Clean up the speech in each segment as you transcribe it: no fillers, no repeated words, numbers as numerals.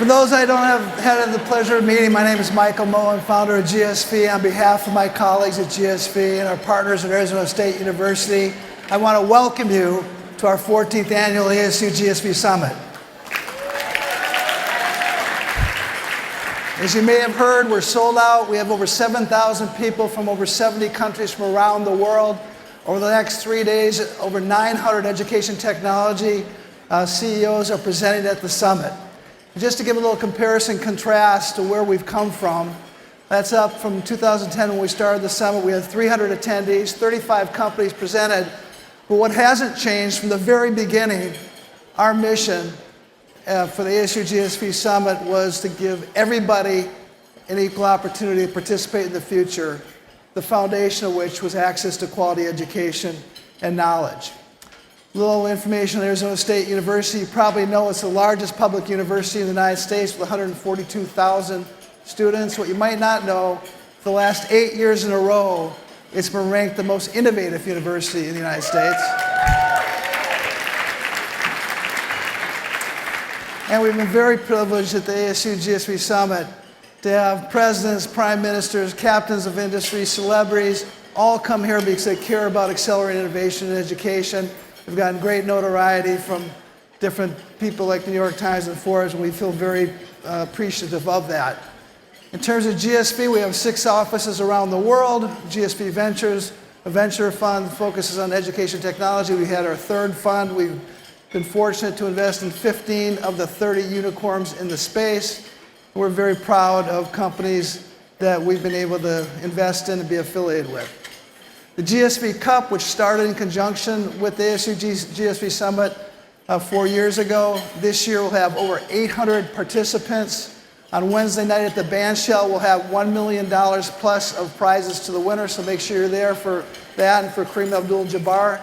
For those I don't have had the pleasure of meeting, my name is Michael Moe. I'm founder of GSV. On behalf of my colleagues at GSV and our partners at Arizona State University, I want to welcome you to our 14th annual ASU+GSV Summit. As you may have heard, we're sold out. We have over 7,000 people from over 70 countries from around the world. Over the next 3 days, over 900 education technology CEOs are presenting at the summit. Just to give a little comparison, contrast to where we've come from, that's up from 2010 when we started the summit. We had 300 attendees, 35 companies presented. But what hasn't changed from the very beginning, our mission for the ASU+GSV Summit was to give everybody an equal opportunity to participate in the future, the foundation of which was access to quality education and knowledge. Little information on Arizona State University. You probably know it's the largest public university in the United States with 142,000 students. What you might not know, for the last 8 years in a row, it's been ranked the most innovative university in the United States. And we've been very privileged at the ASU+GSV Summit to have presidents, prime ministers, captains of industry, celebrities, all come here because they care about accelerating innovation in education. We've gotten great notoriety from different people like the New York Times and Forbes, and we feel very appreciative of that. In terms of GSV, we have 6 offices around the world. GSV Ventures, a venture fund, focuses on education technology. We had our 3rd fund. We've been fortunate to invest in 15 of the 30 unicorns in the space. We're very proud of companies that we've been able to invest in and be affiliated with. The GSV Cup, which started in conjunction with the ASU+GSV Summit 4 years ago, this year we'll have over 800 participants. On Wednesday night at the bandshell, we'll have $1 million plus of prizes to the winner, so make sure you're there for that and for Kareem Abdul-Jabbar.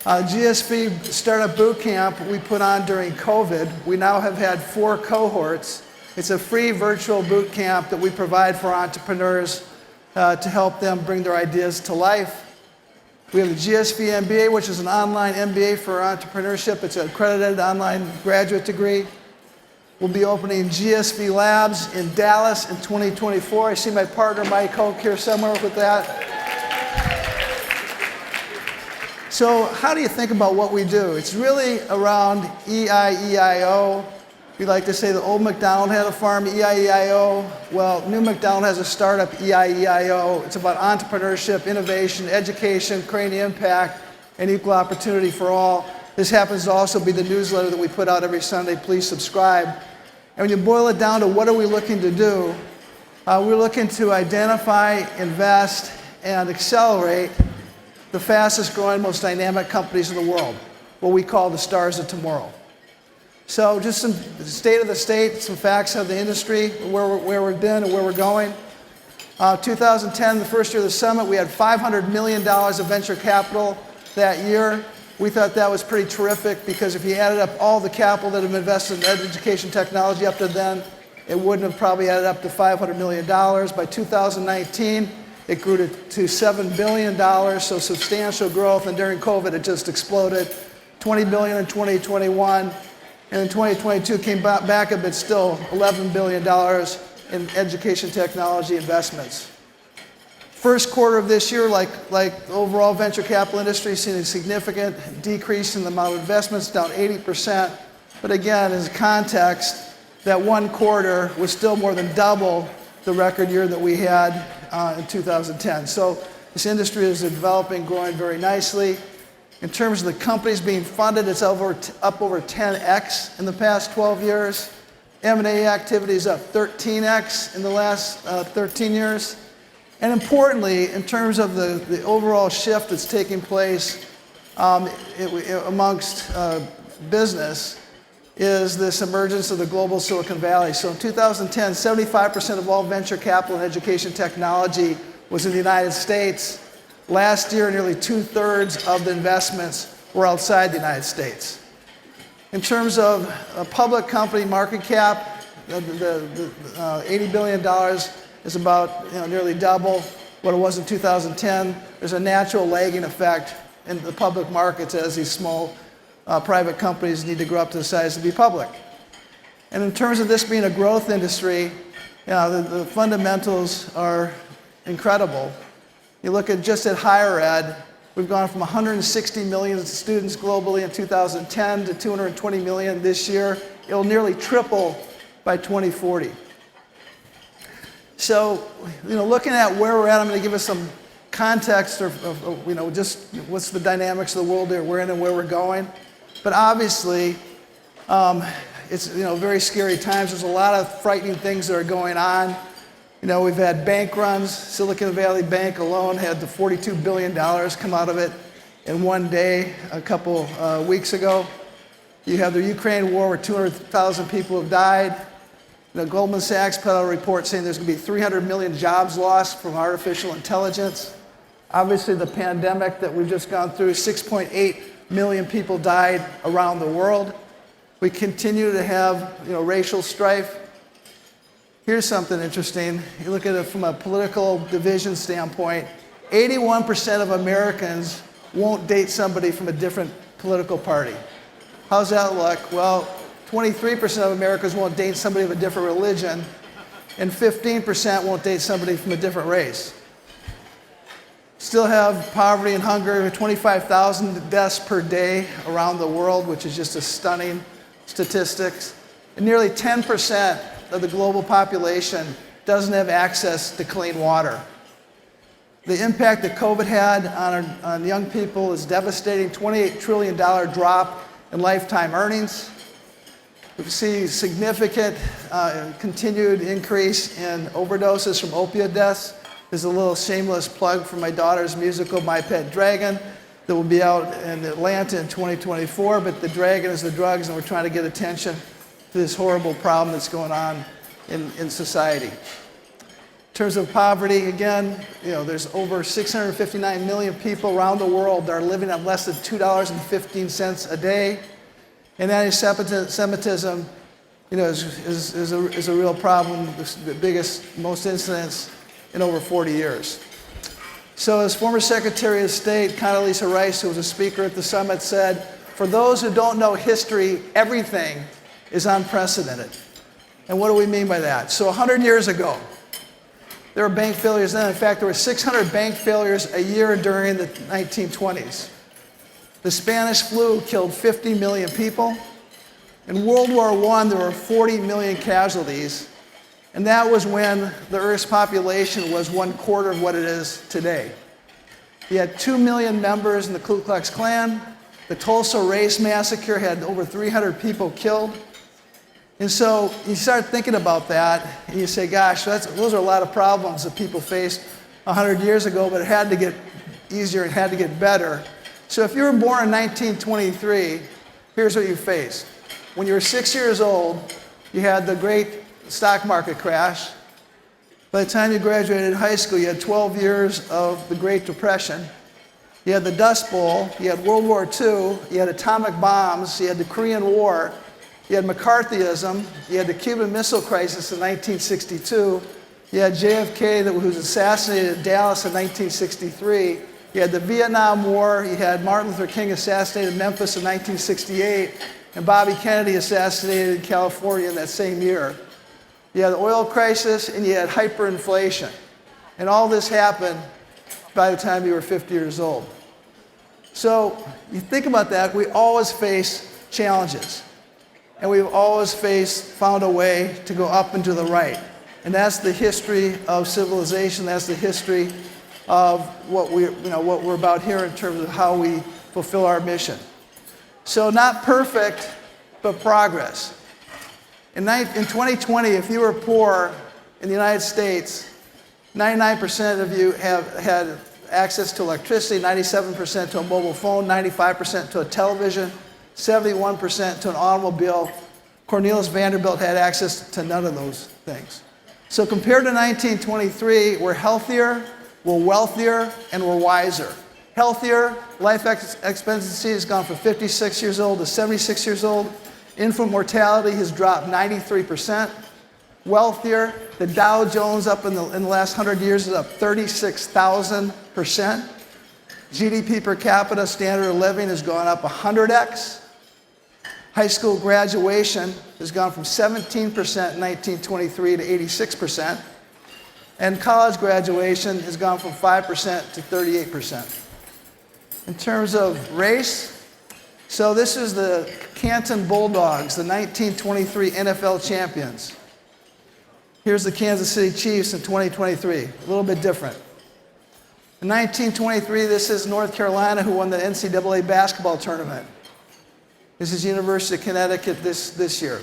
GSV Startup Boot Camp we put on during COVID. We now have had 4 cohorts. It's a free virtual boot camp that we provide for entrepreneurs to help them bring their ideas to life. We have the GSV MBA, which is an online MBA for entrepreneurship. It's an accredited online graduate degree. We'll be opening GSV Labs in Dallas in 2024. I see my partner Mike Moe here somewhere with that. So how do you think about what we do? It's really around EI-EIO. We like to say the old McDonald had a farm, EI-EIO. Well, new McDonald has a startup, EI-EIO. It's about entrepreneurship, innovation, education, creating impact, and equal opportunity for all. This happens to also be the newsletter that we put out every Sunday. Please subscribe. And when you boil it down to what are we looking to do, we're looking to identify, invest, and accelerate the fastest growing, most dynamic companies in the world, what we call the stars of tomorrow. So just some state of the state, some facts of the industry, where we've been and where we're going. 2010, the first year of the summit, we had $500 million of venture capital that year. We thought that was pretty terrific because if you added up all the capital that had been invested in education technology up to then, it wouldn't have probably added up to $500 million. By 2019, it grew to $7 billion, so substantial growth, and during COVID, it just exploded. $20 billion in 2021. And in 2022 came back a bit still, $11 billion in education technology investments. First quarter of this year, like the overall venture capital industry, seen a significant decrease in the amount of investments, down 80%. But again, as context, that one quarter was still more than double the record year that we had in 2010. So this industry is developing, growing very nicely. In terms of the companies being funded, it's up over 10x in the past 12 years. M&A activity is up 13x in the last 13 years. And importantly, in terms of the overall shift that's taking place amongst business, is this emergence of the global Silicon Valley. So in 2010, 75% of all venture capital in education technology was in the United States. Last year, nearly 2/3 of the investments were outside the United States. In terms of a public company market cap, the $80 billion is about nearly double what it was in 2010. There's a natural lagging effect in the public markets as these small private companies need to grow up to the size to be public. And in terms of this being a growth industry, the fundamentals are incredible. You look at just at higher ed, we've gone from 160 million students globally in 2010 to 220 million this year. It'll nearly triple by 2040. So, looking at where we're at, I'm going to give us some context of just what's the dynamics of the world that we're in and where we're going. But obviously, it's very scary times. There's a lot of frightening things that are going on. We've had bank runs. Silicon Valley Bank alone had the $42 billion come out of it in one day a couple weeks ago. You have the Ukraine war where 200,000 people have died. Goldman Sachs put out a report saying there's going to be 300 million jobs lost from artificial intelligence. Obviously, the pandemic that we've just gone through, 6.8 million people died around the world. We continue to have racial strife. Here's something interesting. You look at it from a political division standpoint, 81% of Americans won't date somebody from a different political party. How's that look? Well, 23% of Americans won't date somebody of a different religion, and 15% won't date somebody from a different race. Still have poverty and hunger, 25,000 deaths per day around the world, which is just a stunning statistics. And nearly 10% of the global population doesn't have access to clean water. The impact that COVID had on young people is devastating, $28 trillion drop in lifetime earnings. We see significant continued increase in overdoses from opioid deaths. There's a little shameless plug for my daughter's musical, My Pet Dragon, that will be out in Atlanta in 2024, but the dragon is the drugs, and we're trying to get attention to this horrible problem that's going on in society. In terms of poverty, again, there's over 659 million people around the world that are living on less than $2.15 a day. And anti-Semitism, is a real problem. The biggest, most incidents in over 40 years. So as former Secretary of State Condoleezza Rice, who was a speaker at the summit, said, for those who don't know history, everything is unprecedented. And what do we mean by that? So 100 years ago, there were bank failures then. In fact, there were 600 bank failures a year during the 1920s. The Spanish flu killed 50 million people. In World War I, there were 40 million casualties. And that was when the Earth's population was 1/4 of what it is today. You had 2 million members in the Ku Klux Klan. The Tulsa Race Massacre had over 300 people killed. And so you start thinking about that, and you say, gosh, those are a lot of problems that people faced 100 years ago, but it had to get easier, it had to get better. So if you were born in 1923, here's what you faced. When you were 6 years old, you had the great stock market crash. By the time you graduated high school, you had 12 years of the Great Depression. You had the Dust Bowl, you had World War II, you had atomic bombs, you had the Korean War, you had McCarthyism, you had the Cuban Missile Crisis in 1962, you had JFK who was assassinated in Dallas in 1963, you had the Vietnam War, you had Martin Luther King assassinated in Memphis in 1968, and Bobby Kennedy assassinated in California in that same year. You had the oil crisis, and you had hyperinflation. And all this happened by the time you were 50 years old. So you think about that, we always face challenges. And we've always found a way to go up and to the right. And that's the history of civilization. That's the history of what we're about here in terms of how we fulfill our mission. So not perfect, but progress. In 2020, if you were poor in the United States, 99% of you have had access to electricity, 97% to a mobile phone, 95% to a television, 71% to an automobile. Cornelius Vanderbilt had access to none of those things. So compared to 1923, we're healthier, we're wealthier, and we're wiser. Healthier, life expectancy has gone from 56 years old to 76 years old. Infant mortality has dropped 93%. Wealthier, the Dow Jones up in the last 100 years is up 36,000%. GDP per capita, standard of living, has gone up 100x. High school graduation has gone from 17% in 1923 to 86%. And college graduation has gone from 5% to 38%. In terms of race, so this is the Canton Bulldogs, the 1923 NFL champions. Here's the Kansas City Chiefs in 2023, a little bit different. In 1923, this is North Carolina, who won the NCAA basketball tournament. This is University of Connecticut this year.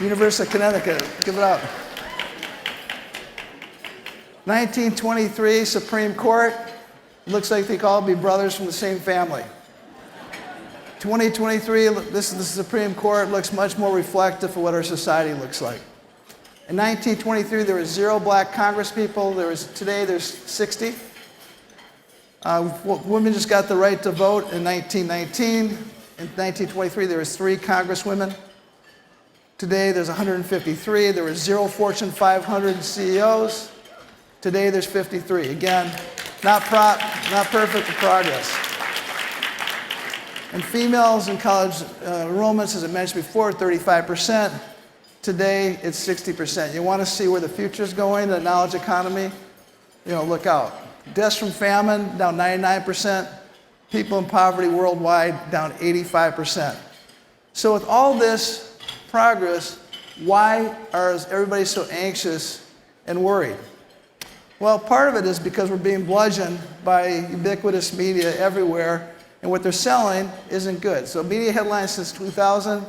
University of Connecticut, give it up. 1923 Supreme Court, looks like they could all be brothers from the same family. 2023, this is the Supreme Court, looks much more reflective of what our society looks like. In 1923, there were 0 black congresspeople. Today, there's 60. Women just got the right to vote in 1919. In 1923, there was 3 congresswomen. Today, there's 153. There were 0 Fortune 500 CEOs. Today, there's 53. Again, not perfect, but progress. And females in college enrollments, as I mentioned before, 35%. Today, it's 60%. You want to see where the future is going, the knowledge economy? Look out. Deaths from famine, down 99%. People in poverty worldwide, down 85%. So with all this progress, why is everybody so anxious and worried? Well, part of it is because we're being bludgeoned by ubiquitous media everywhere, and what they're selling isn't good. So media headlines since 2000,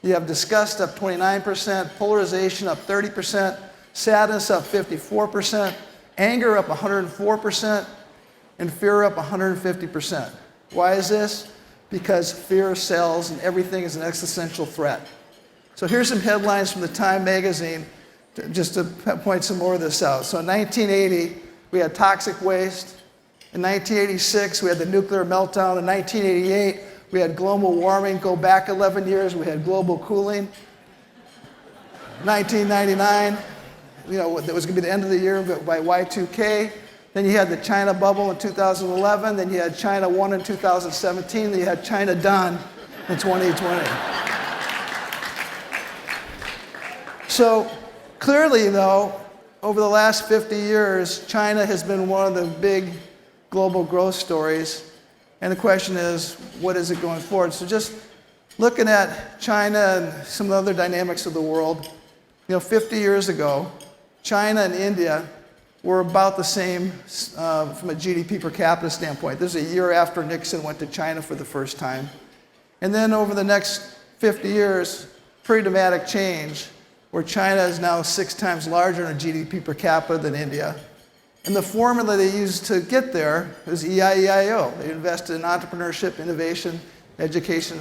you have disgust up 29%, polarization up 30%, sadness up 54%, anger up 104%, and fear up 150%. Why is this? Because fear sells and everything is an existential threat. So here's some headlines from the Time magazine, just to point some more of this out. So in 1980, we had toxic waste. In 1986, we had the nuclear meltdown. In 1988, we had global warming. Go back 11 years, we had global cooling. 1999, that was going to be the end of the year by Y2K. Then you had the China bubble in 2011. Then you had China 1 in 2017. Then you had China done in 2020. So clearly, though, over the last 50 years, China has been one of the big global growth stories. And the question is, what is it going forward? So just looking at China and some of the other dynamics of the world, 50 years ago, China and India were about the same from a GDP per capita standpoint. This is a year after Nixon went to China for the first time. And then over the next 50 years, pretty dramatic change, where China is now 6 times larger in GDP per capita than India. And the formula they used to get there is EIEIO. They invested in entrepreneurship, innovation, education,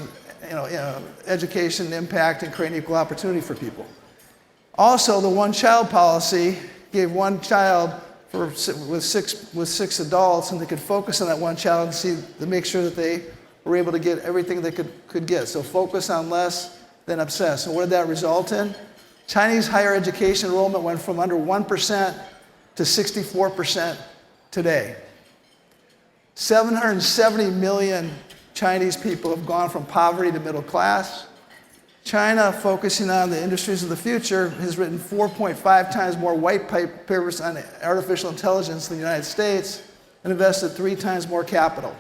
education, impact, and creating equal opportunity for people. Also, the one-child policy gave one child with six adults, and they could focus on that one child to make sure that they were able to get everything they could get. So focus on less than obsess. And what did that result in? Chinese higher education enrollment went from under 1% to 64% today. 770 million Chinese people have gone from poverty to middle class. China, focusing on the industries of the future, has written 4.5 times more white papers on artificial intelligence than the United States and invested 3 times more capital.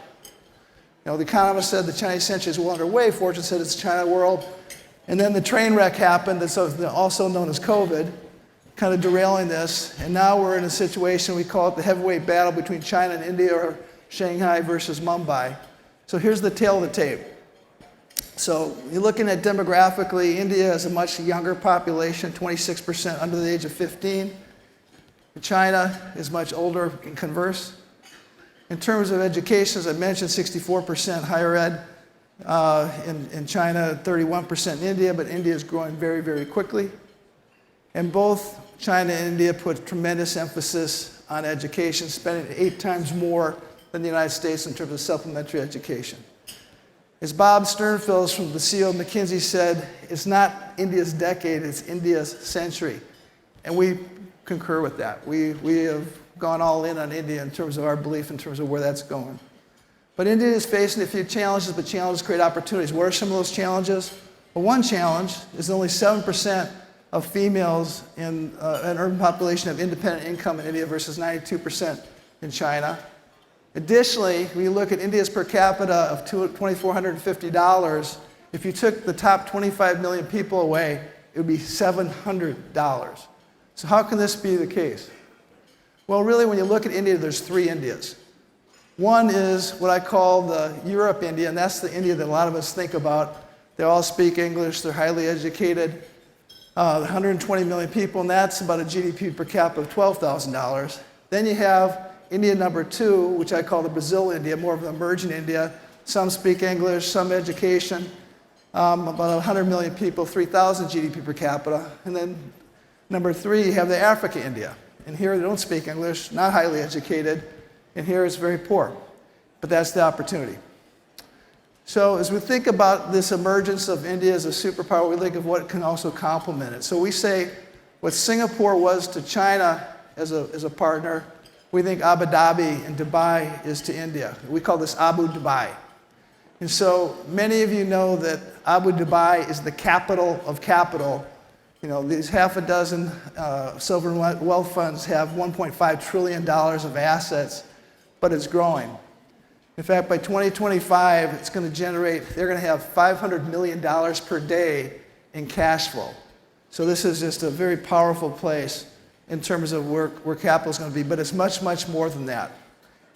The Economist said the Chinese century is well underway. Fortune said it's China world. And then the train wreck happened, that's also known as COVID, kind of derailing this. And now we're in a situation, we call it the heavyweight battle between China and India, or Shanghai versus Mumbai. So here's the tail of the tape. So you're looking at demographically, India has a much younger population, 26% under the age of 15. China is much older in converse. In terms of education, as I mentioned, 64% higher ed in China, 31% in India, but India is growing very, very quickly. And both China and India put tremendous emphasis on education, spending 8 times more than the United States in terms of supplementary education. As Bob Sternfels, from the CEO of McKinsey, said, it's not India's decade, it's India's century. And we concur with that. We have gone all in on India in terms of our belief in terms of where that's going. But India is facing a few challenges, but challenges create opportunities. What are some of those challenges? Well, one challenge is only 7% of females in an urban population have independent income in India versus 92% in China. Additionally, when you look at India's per capita of $2,450, if you took the top 25 million people away, it would be $700. So how can this be the case? Well, really, when you look at India, there's three Indias. One is what I call the Europe India, and that's the India that a lot of us think about. They all speak English, they're highly educated, 120 million people, and that's about a GDP per capita of $12,000. Then you have India number two, which I call the Brazil India, more of an emerging India. Some speak English, some education, about 100 million people, 3,000 GDP per capita. And then number three, you have the Africa India. And here they don't speak English, not highly educated, and here it's very poor. But that's the opportunity. So as we think about this emergence of India as a superpower, we think of what can also complement it. So we say what Singapore was to China as a partner, we think Abu Dhabi and Dubai is to India. We call this Abu Dhabi. And so many of you know that Abu Dhabi is the capital of capital. You know, these half a dozen sovereign wealth funds have $1.5 trillion of assets, but it's growing. In fact, by 2025, it's going to generate, they're going to have $500 million per day in cash flow. So this is just a very powerful place in terms of where capital is going to be, but it's much, much more than that.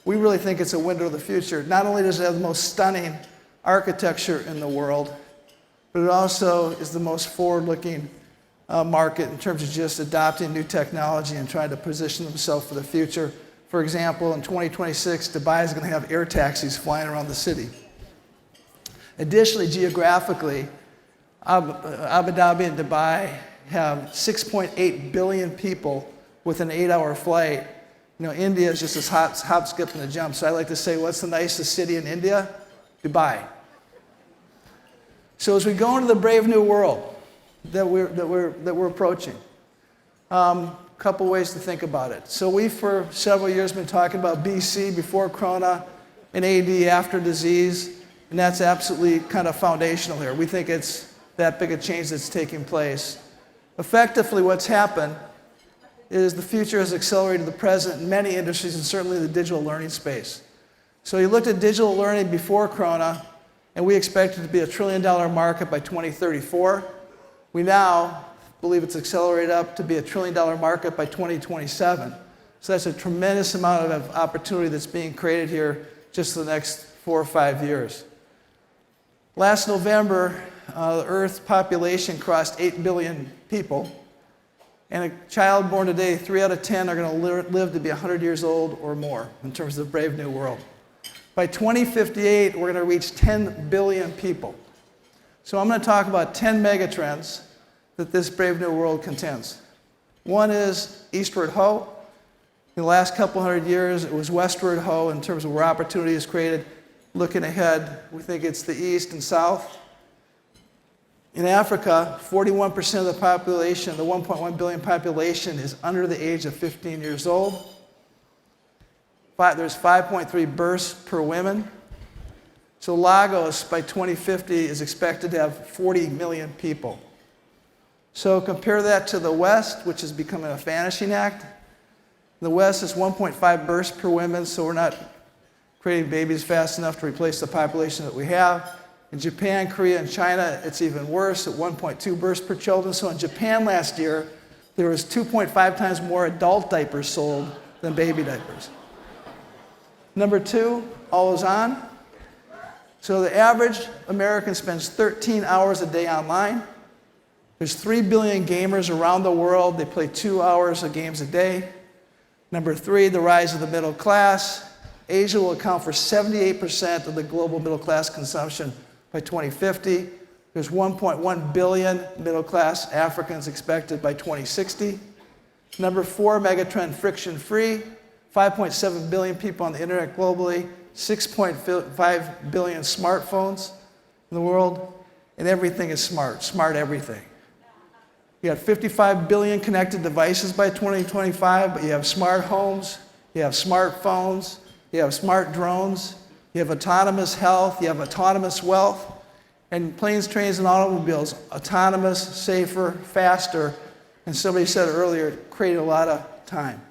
We really think it's a window of the future. Not only does it have the most stunning architecture in the world, but it also is the most forward-looking market in terms of just adopting new technology and trying to position themselves for the future. For example, in 2026, Dubai is going to have air taxis flying around the city. Additionally, geographically, Abu Dhabi and Dubai have 6.8 billion people with an 8-hour flight. You know, India is just a hop, skip, and a jump. So I like to say, what's the nicest city in India? Dubai. So as we go into the brave new world that we're approaching, couple ways to think about it. So we, for several years, been talking about BC, before Corona, and AD, after disease, and that's absolutely kind of foundational here. We think it's that big a change that's taking place. Effectively, what's happened is the future has accelerated the present in many industries, and certainly the digital learning space. So you looked at digital learning before Corona, and we expected it to be a $1 trillion market by 2034. We now believe it's accelerated up to be a $1 trillion market by 2027. So that's a tremendous amount of opportunity that's being created here just the next 4 or 5 years. Last November, the Earth's population crossed 8 billion people. And a child born today, 3 out of 10 are going to live to be 100 years old or more in terms of the brave new world. By 2058, we're going to reach 10 billion people. So I'm going to talk about 10 megatrends that this brave new world contends. One is eastward ho. In the last couple hundred years, it was westward ho in terms of where opportunity is created. Looking ahead, we think it's the east and south. In Africa, 41% of the population, the 1.1 billion population, is under the age of 15 years old. There's 5.3 births per woman. So Lagos, by 2050, is expected to have 40 million people. So compare that to the West, which is becoming a vanishing act. The West is 1.5 births per woman, so we're not creating babies fast enough to replace the population that we have. In Japan, Korea, and China, it's even worse at 1.2 births per children. So in Japan last year, there was 2.5 times more adult diapers sold than baby diapers. Number two, always on. So the average American spends 13 hours a day online. There's 3 billion gamers around the world. They play 2 hours of games a day. Number three, the rise of the middle class. Asia will account for 78% of the global middle class consumption by 2050. There's 1.1 billion middle class Africans expected by 2060. Number four, megatrend friction-free. 5.7 billion people on the internet globally. 6.5 billion smartphones in the world. And everything is smart, smart everything. You got 55 billion connected devices by 2025, but you have smart homes, you have smartphones, you have smart drones, You have autonomous health, you have autonomous wealth, and planes, trains, and automobiles, autonomous, safer, faster, and somebody said earlier, create a lot of time.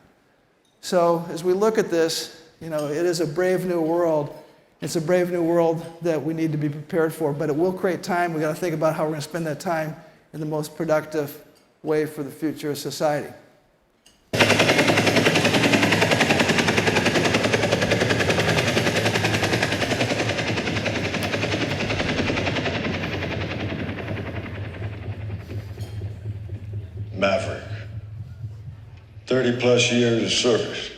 So as we look at this, it is a brave new world. It's a brave new world that we need to be prepared for, but it will create time. We've got to think about how we're going to spend that time in the most productive way for the future of society. Maverick. 30 plus years of service.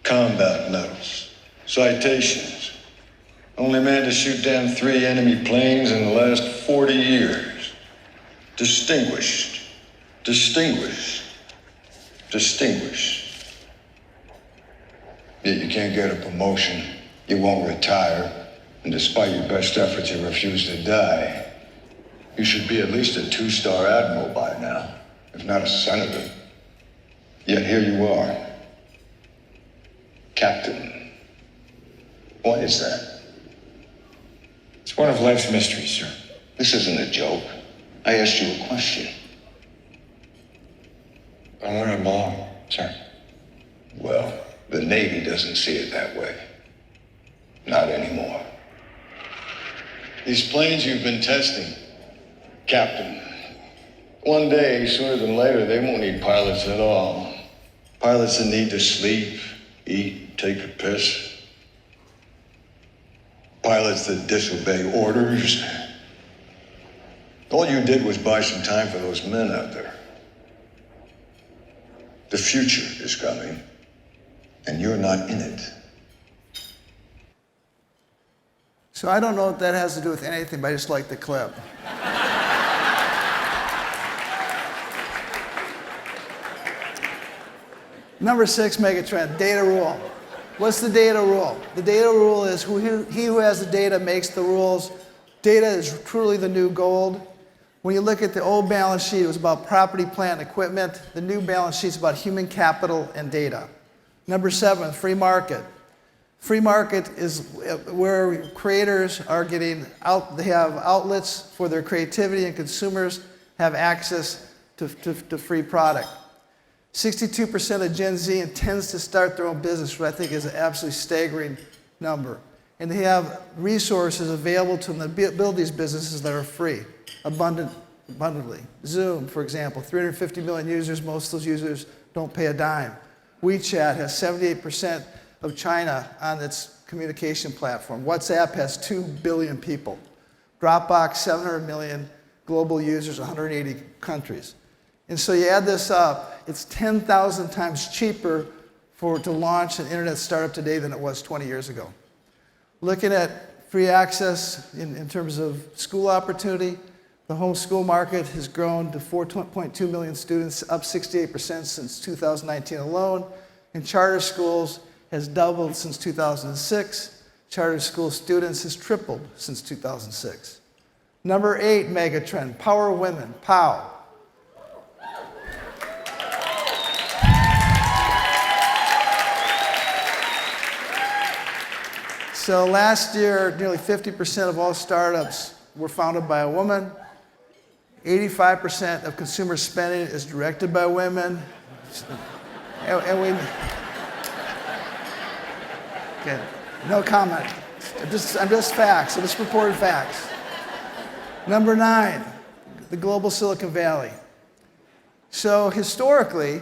Combat medals. Citations. Only man to shoot down 3 enemy planes in the last 40 years. Distinguished. Distinguished. Distinguished. Yet you can't get a promotion. You won't retire. And despite your best efforts, you refuse to die. You should be at least a 2-star admiral by now, if not a senator. Yet here you are. Captain. What is that? It's one of life's mysteries, sir. This isn't a joke. I asked you a question. I'm where I belong, sir. Well, the Navy doesn't see it that way. Not anymore. These planes you've been testing, Captain, one day, sooner than later, they won't need pilots at all. Pilots that need to sleep, eat, take a piss. Pilots that disobey orders. All you did was buy some time for those men out there. The future is coming, and you're not in it. So I don't know what that has to do with anything, but I just like the clip. Number 6 megatrend, data rule. What's the data rule? The data rule is he who has the data makes the rules. Data is truly the new gold. When you look at the old balance sheet, it was about property, plant, and equipment. The new balance sheet is about human capital and data. Number 7, free market. Free market is where creators are getting out, they have outlets for their creativity, and consumers have access to free product. 62% of Gen Z intends to start their own business, which I think is an absolutely staggering number. And they have resources available to them to build these businesses that are free, abundantly. Zoom, for example, 350 million users. Most of those users don't pay a dime. WeChat has 78% of China on its communication platform. WhatsApp has 2 billion people. Dropbox, 700 million global users, 180 countries. And so you add this up, it's 10,000 times cheaper to launch an internet startup today than it was 20 years ago. Looking at free access in terms of school opportunity, the homeschool market has grown to 4.2 million students, up 68% since 2019 alone. And charter schools has doubled since 2006. Charter school students has tripled since 2006. Number 8 megatrend, power women, POW. So last year, nearly 50% of all startups were founded by a woman. 85% of consumer spending is directed by women. Okay, no comment. I'm just facts. I'm just reporting facts. Number 9, the global Silicon Valley. So historically,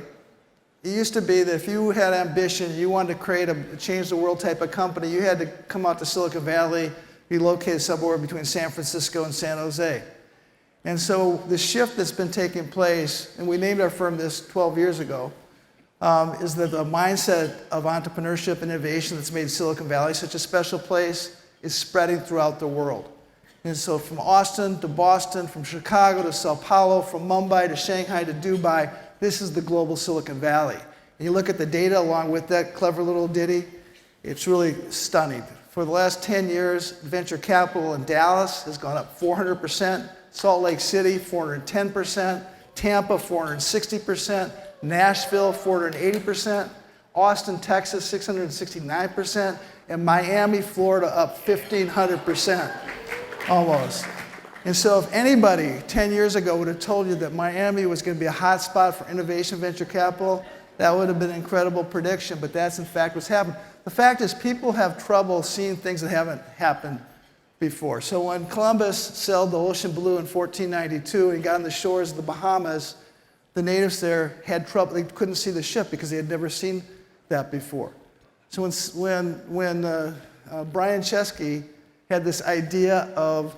it used to be that if you had ambition, you wanted to create a change the world type of company, you had to come out to Silicon Valley, be located somewhere between San Francisco and San Jose. And so the shift that's been taking place, and we named our firm this 12 years ago, is that the mindset of entrepreneurship and innovation that's made Silicon Valley such a special place is spreading throughout the world. And so from Austin to Boston, from Chicago to Sao Paulo, from Mumbai to Shanghai to Dubai, this is the global Silicon Valley. And you look at the data along with that clever little ditty, it's really stunning. For the last 10 years, venture capital in Dallas has gone up 400%, Salt Lake City 410%, Tampa 460%, Nashville 480%, Austin, Texas 669%, and Miami, Florida up 1,500% almost. And so if anybody 10 years ago would have told you that Miami was going to be a hot spot for innovation venture capital, that would have been an incredible prediction, but that's in fact what's happened. The fact is people have trouble seeing things that haven't happened before. So when Columbus sailed the ocean blue in 1492 and got on the shores of the Bahamas, the natives there had trouble. They couldn't see the ship because they had never seen that before. So when Brian Chesky had this idea of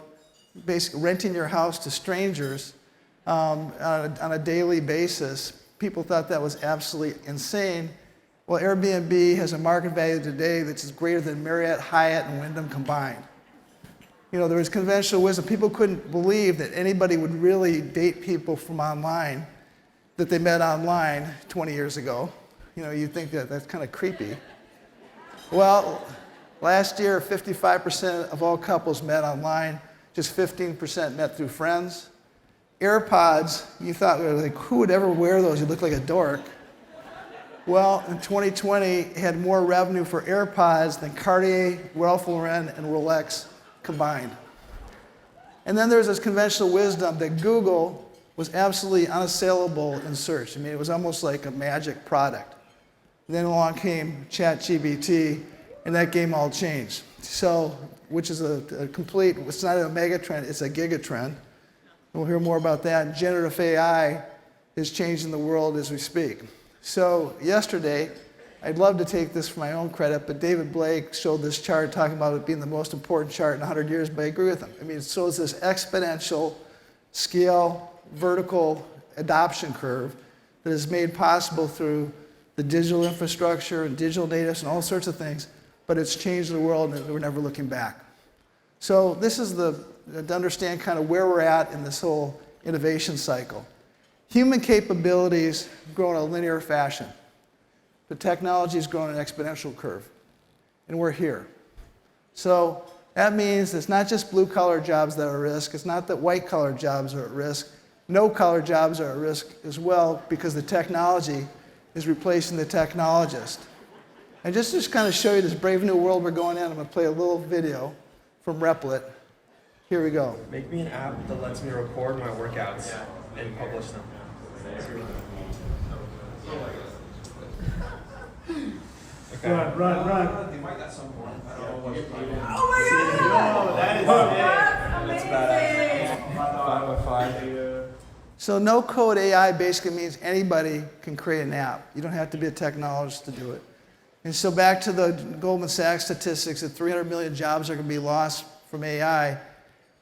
basically renting your house to strangers on a daily basis, people thought that was absolutely insane. Well, Airbnb has a market value today that's greater than Marriott, Hyatt, and Wyndham combined. You know, there was conventional wisdom. People couldn't believe that anybody would really date people from online that they met online 20 years ago. You know, you'd think that that's kind of creepy. Well, last year, 55% of all couples met online, just 15% met through friends. AirPods, you thought, like, who would ever wear those? You look like a dork. Well, in 2020, it had more revenue for AirPods than Cartier, Ralph Lauren, and Rolex combined. And then there's this conventional wisdom that Google was absolutely unassailable in search. I mean, it was almost like a magic product. And then along came ChatGPT, and that game all changed. So, which is a complete, it's not a megatrend, it's a gigatrend. We'll hear more about that. And generative AI is changing the world as we speak. So yesterday, I'd love to take this for my own credit, but David Blake showed this chart talking about it being the most important chart in 100 years, but I agree with him. I mean, it shows this exponential scale, vertical adoption curve that is made possible through the digital infrastructure and digital natives and all sorts of things, but it's changed the world and we're never looking back. So this is to understand kind of where we're at in this whole innovation cycle. Human capabilities grow in a linear fashion. The technology is growing an exponential curve, and we're here. So that means it's not just blue-collar jobs that are at risk. It's not that white-collar jobs are at risk. No-collar jobs are at risk as well because the technology is replacing the technologist. And just to kind of show you this brave new world we're going in, I'm going to play a little video from Replit. Here we go. Make me an app that lets me record my workouts and publish them. Okay. Run. They might at some point. I don't know what. Oh my God! That is That's badass. amazing! 5 So no-code AI basically means anybody can create an app. You don't have to be a technologist to do it. And so back to the Goldman Sachs statistics that 300 million jobs are going to be lost from AI,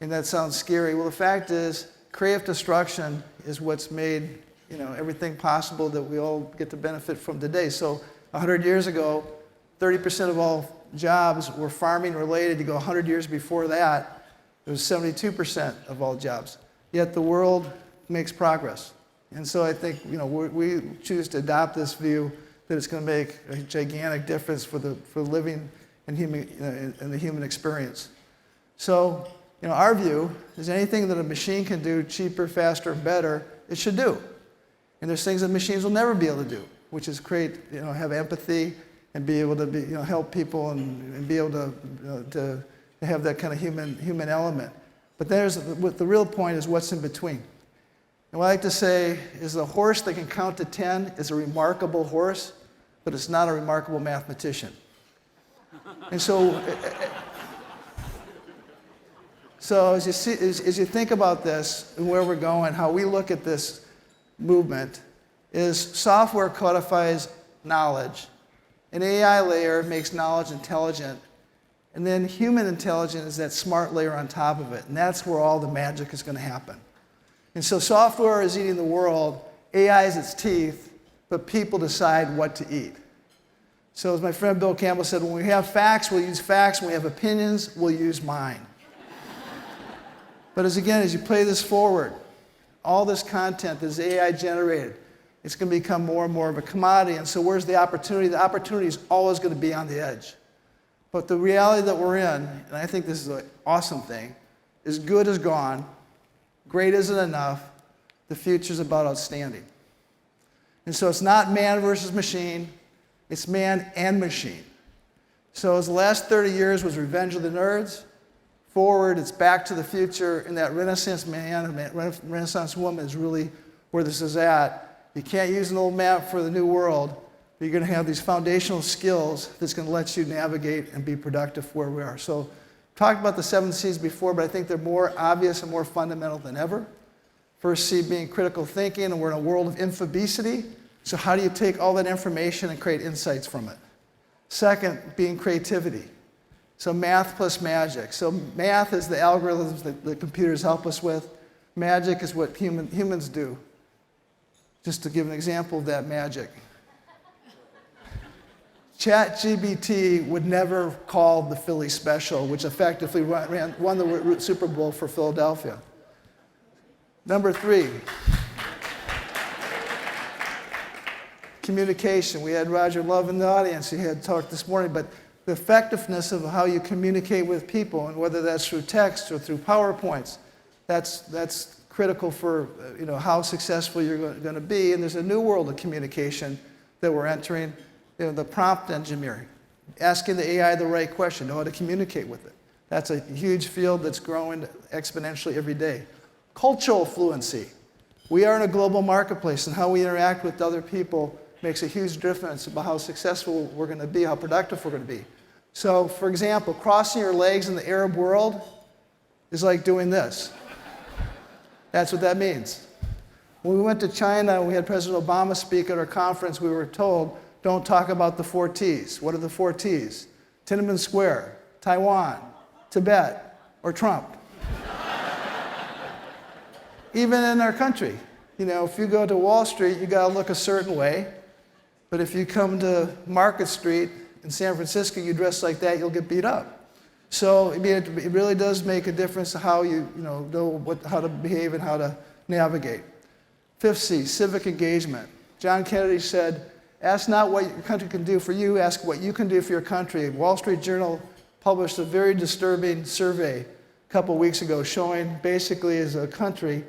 and that sounds scary. Well, the fact is, creative destruction is what's made everything possible that we all get to benefit from today. So 100 years ago, 30% of all jobs were farming related. You go 100 years before that, it was 72% of all jobs. Yet the world makes progress. And so I think we choose to adopt this view that it's going to make a gigantic difference for living and the human experience. So our view is anything that a machine can do cheaper, faster, and better, it should do. And there's things that machines will never be able to do, which is have empathy and be able to help people and be able to have that kind of human element. But the real point is what's in between. And what I like to say is a horse that can count to 10 is a remarkable horse, but it's not a remarkable mathematician. And so as you think about this and where we're going, how we look at this movement is software codifies knowledge. An AI layer makes knowledge intelligent. And then human intelligence is that smart layer on top of it. And that's where all the magic is going to happen. And so software is eating the world, AI is its teeth, but people decide what to eat. So as my friend Bill Campbell said, when we have facts, we'll use facts. When we have opinions, we'll use mine. But as you play this forward, all this content that is AI generated, it's going to become more and more of a commodity. And so where's the opportunity? The opportunity is always going to be on the edge. But the reality that we're in, and I think this is an awesome thing, is good is gone, great isn't enough, the future's about outstanding. And so it's not man versus machine, it's man and machine. So as the last 30 years was Revenge of the Nerds, forward, it's Back to the Future, and that Renaissance man, Renaissance woman is really where this is at. You can't use an old map for the new world, but you're going to have these foundational skills that's going to let you navigate and be productive where we are. So, talked about the 7 C's before, but I think they're more obvious and more fundamental than ever. First C being critical thinking, and we're in a world of infobesity. So how do you take all that information and create insights from it? Second, being creativity. So math plus magic. So math is the algorithms that the computers help us with. Magic is what humans do. Just to give an example of that magic. ChatGPT would never call the Philly Special, which effectively won the Super Bowl for Philadelphia. Number 3, communication. We had Roger Love in the audience. He had talked this morning, but the effectiveness of how you communicate with people, and whether that's through text or through PowerPoints, that's critical for how successful you're going to be. And there's a new world of communication that we're entering. The prompt engineering, asking the AI the right question, know how to communicate with it. That's a huge field that's growing exponentially every day. Cultural fluency. We are in a global marketplace, and how we interact with other people makes a huge difference about how successful we're going to be, how productive we're going to be. So, for example, crossing your legs in the Arab world is like doing this. That's what that means. When we went to China, we had President Obama speak at our conference, we were told, don't talk about the 4 T's. What are the 4 T's? Tiananmen Square, Taiwan, Tibet, or Trump. Even in our country, if you go to Wall Street, you got to look a certain way. But if you come to Market Street in San Francisco, you dress like that, you'll get beat up. So it really does make a difference to how you know how to behave and how to navigate. 5th C, civic engagement. John Kennedy said, ask not what your country can do for you, ask what you can do for your country. Wall Street Journal published a very disturbing survey a couple weeks ago showing basically as a country,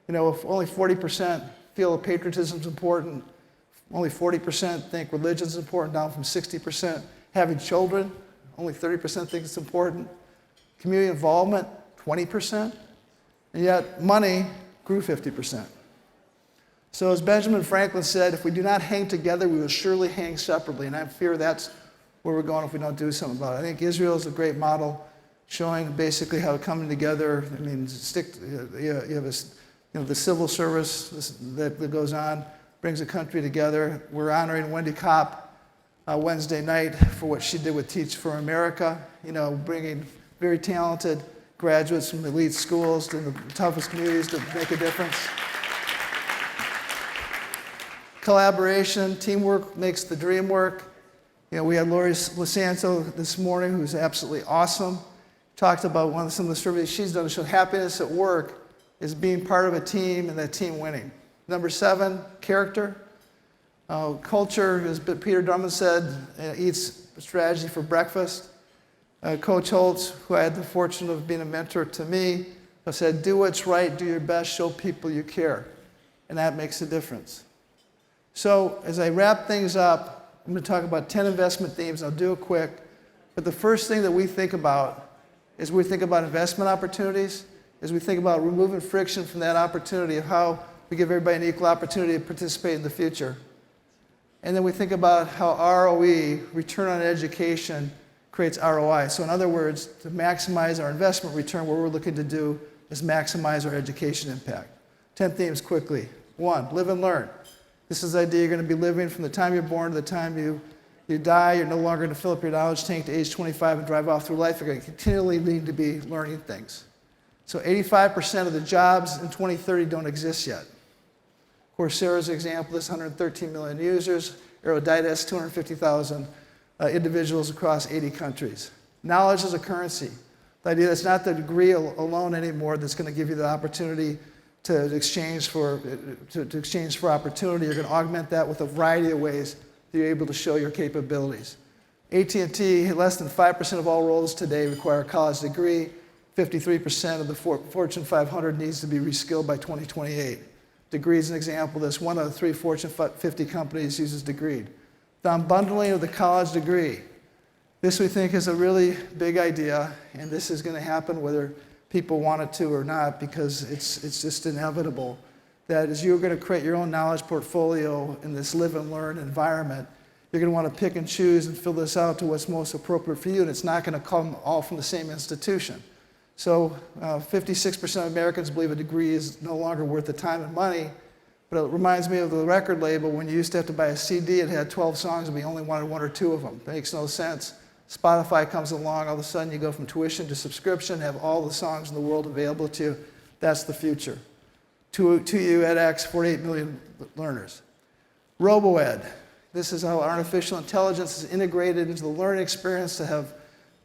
if only 40% feel patriotism is important, only 40% think religion is important, down from 60%. Having children, only 30% think it's important. Community involvement, 20%. And yet money grew 50%. So as Benjamin Franklin said, if we do not hang together, we will surely hang separately. And I fear that's where we're going if we don't do something about it. I think Israel is a great model showing basically how coming together, you have the civil service that goes on, brings a country together. We're honoring Wendy Kopp Wednesday night for what she did with Teach for America, bringing very talented graduates from elite schools to the toughest communities to make a difference. Collaboration, teamwork makes the dream work. We had Lori Lisanto this morning, who's absolutely awesome. Talked about some of the surveys she's done to show happiness at work is being part of a team and that team winning. Number 7, character. Culture, as Peter Drummond said, eats strategy for breakfast. Coach Holtz, who I had the fortune of being a mentor to me, said, do what's right, do your best, show people you care. And that makes a difference. So as I wrap things up, I'm going to talk about 10 investment themes. I'll do it quick. But the first thing that we think about is we think about investment opportunities, is we think about removing friction from that opportunity of how we give everybody an equal opportunity to participate in the future. And then we think about how ROE, return on education, creates ROI. So in other words, to maximize our investment return, what we're looking to do is maximize our education impact. 10 themes quickly. 1, live and learn. This is the idea you're going to be living from the time you're born to the time you die. You're no longer going to fill up your knowledge tank to age 25 and drive off through life. You're going to continually need to be learning things. So 85% of the jobs in 2030 don't exist yet. Coursera's example is 113 million users. Erudite has 250,000 individuals across 80 countries. Knowledge is a currency. The idea that it's not the degree alone anymore that's going to give you the opportunity to exchange for opportunity. You're going to augment that with a variety of ways that you're able to show your capabilities. AT&T, less than 5% of all roles today require a college degree. 53% of the Fortune 500 needs to be reskilled by 2028. Degree is an example of this. 1 out of 3 Fortune 50 companies uses Degreed. The unbundling of the college degree. This we think is a really big idea, and this is going to happen whether people want it to or not, because it's just inevitable that as you're going to create your own knowledge portfolio in this live and learn environment, you're going to want to pick and choose and fill this out to what's most appropriate for you, and it's not going to come all from the same institution. So 56% of Americans believe a degree is no longer worth the time and money, but it reminds me of the record label when you used to have to buy a CD. It had 12 songs and we only wanted 1 or 2 of them. It makes no sense. Spotify comes along, all of a sudden you go from tuition to subscription, have all the songs in the world available to you. That's the future. 2U edX, 48 million learners. RoboEd. This is how artificial intelligence is integrated into the learning experience to have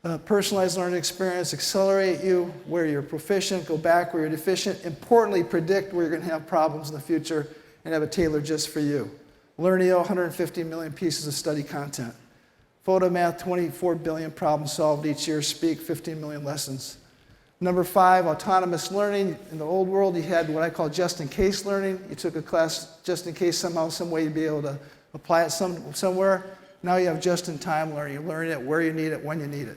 a personalized learning experience, accelerate you where you're proficient, go back where you're deficient, importantly predict where you're going to have problems in the future and have it tailored just for you. Learneo, 150 million pieces of study content. Photomath, 24 billion problems solved each year. Speak, 15 million lessons. Number 5, autonomous learning. In the old world, you had what I call just-in-case learning. You took a class just in case somehow, some way you'd be able to apply it somewhere. Now you have just-in-time learning. You learn it where you need it, when you need it.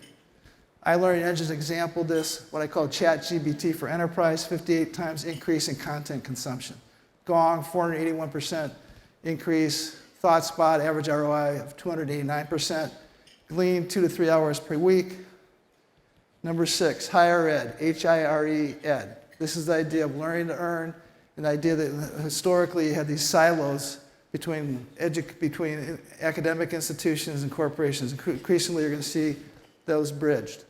iLearningEdge's example this, what I call ChatGPT for enterprise, 58 times increase in content consumption. Gong, 481% increase. ThoughtSpot, average ROI of 289%. Glean, 2 to 3 hours per week. Number 6, higher ed, H-I-R-E ed. This is the idea of learning to earn, and the idea that historically you had these silos between academic institutions and corporations. Increasingly, you're going to see those bridged.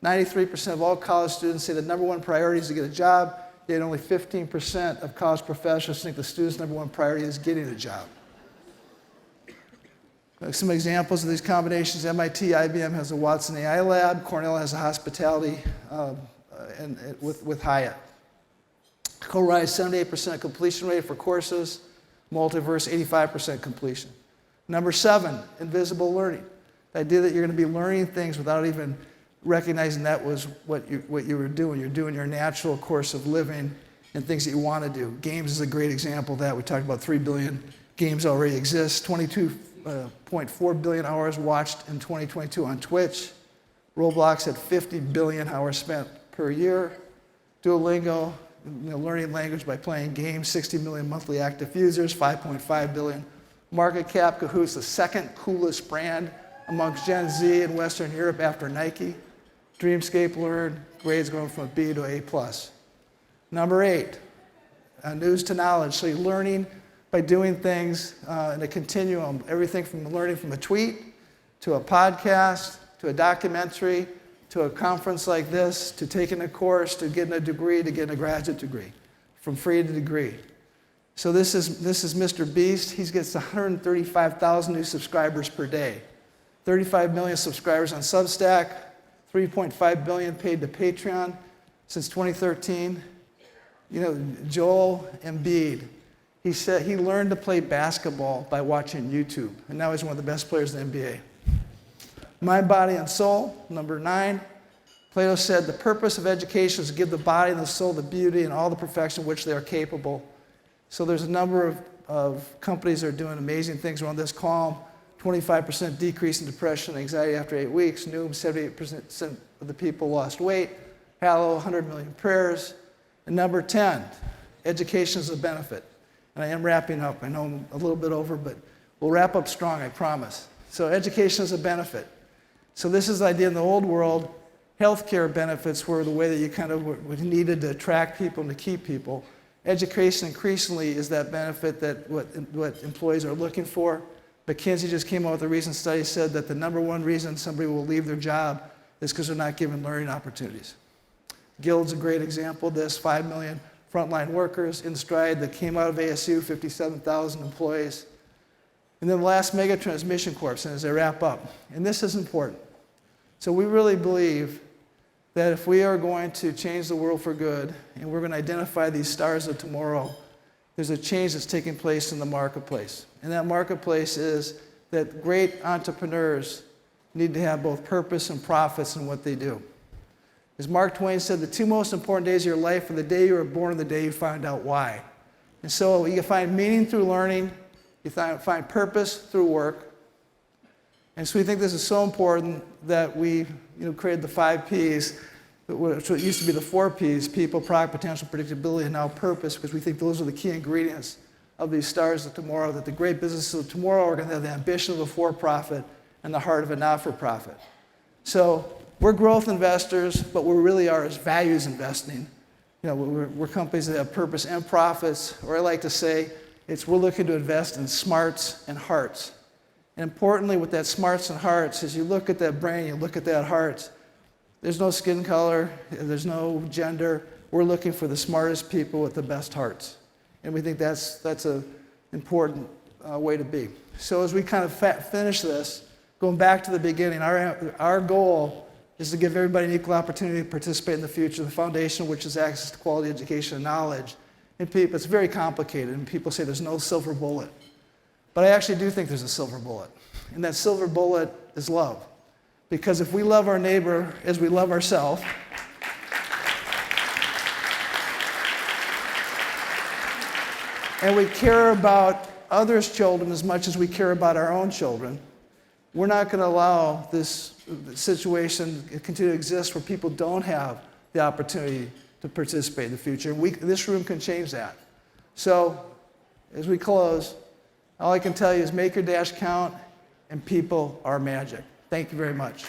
93% of all college students say the number 1 priority is to get a job, yet only 15% of college professionals think the student's number 1 priority is getting a job. Some examples of these combinations: MIT, IBM has a Watson AI lab, Cornell has a hospitality with Hyatt. Co-Rise, 78% completion rate for courses, Multiverse, 85% completion. Number 7, invisible learning. The idea that you're going to be learning things without even recognizing that was what you were doing. You're doing your natural course of living and things that you want to do. Games is a great example of that. We talked about 3 billion games already exist. 22.4 billion hours watched in 2022 on Twitch. Roblox had 50 billion hours spent per year. Duolingo, learning language by playing games, 60 million monthly active users, 5.5 billion. Market cap, Kahoot's the second coolest brand amongst Gen Z in Western Europe after Nike. Dreamscape Learn, grades going from a B to A+. Number 8, news to knowledge. So you're learning by doing things in a continuum, everything from learning from a tweet to a podcast to a documentary to a conference like this to taking a course to getting a degree to getting a graduate degree, from free to degree. So this is Mr. Beast. He gets 135,000 new subscribers per day. 35 million subscribers on Substack, 3.5 billion paid to Patreon since 2013. Joel Embiid, he said he learned to play basketball by watching YouTube, and now he's one of the best players in the NBA. Mind, Body, and Soul, number 9. Plato said the purpose of education is to give the body and the soul the beauty and all the perfection of which they are capable. So there's a number of companies that are doing amazing things around this. Calm, 25% decrease in depression and anxiety after 8 weeks. Noom, 78% of the people lost weight. Hallow, 100 million prayers. And number 10, education is a benefit. And I am wrapping up. I know I'm a little bit over, but we'll wrap up strong, I promise. So education is a benefit. So this is the idea in the old world. Healthcare benefits were the way that you kind of needed to attract people and to keep people. Education increasingly is that benefit that what employees are looking for. McKinsey just came out with a recent study, said that the number 1 reason somebody will leave their job is because they're not given learning opportunities. Guild's a great example of this. 5 million frontline workers in Stride that came out of ASU, 57,000 employees. And then the last Megatrends, Mission Corps, and as I wrap up, and this is important. So we really believe that if we are going to change the world for good, and we're going to identify these stars of tomorrow, there's a change that's taking place in the marketplace. And that marketplace is that great entrepreneurs need to have both purpose and profits in what they do. As Mark Twain said, the 2 most important days of your life are the day you were born and the day you find out why. And so you can find meaning through learning, you find purpose through work, And so we think this is so important that we created the 5 Ps, which used to be the 4 Ps, people, product, potential, predictability, and now purpose, because we think those are the key ingredients of these stars of tomorrow, that the great businesses of tomorrow are going to have the ambition of a for-profit and the heart of a not-for-profit. So we're growth investors, but what we really are is values investing. We're companies that have purpose and profits, or I like to say, we're looking to invest in smarts and hearts. And importantly, with that smarts and hearts, as you look at that brain, you look at that heart, there's no skin color, there's no gender. We're looking for the smartest people with the best hearts. And we think that's an important way to be. So as we kind of finish this, going back to the beginning, our goal is to give everybody an equal opportunity to participate in the future, the foundation, which is access to quality education and knowledge. And people, it's very complicated, and people say there's no silver bullet. But I actually do think there's a silver bullet. And that silver bullet is love. Because if we love our neighbor as we love ourselves, and we care about others' children as much as we care about our own children, we're not going to allow this situation to continue to exist where people don't have the opportunity to participate in the future. This room can change that. So, as we close, all I can tell you is make your dash count, and people are magic. Thank you very much.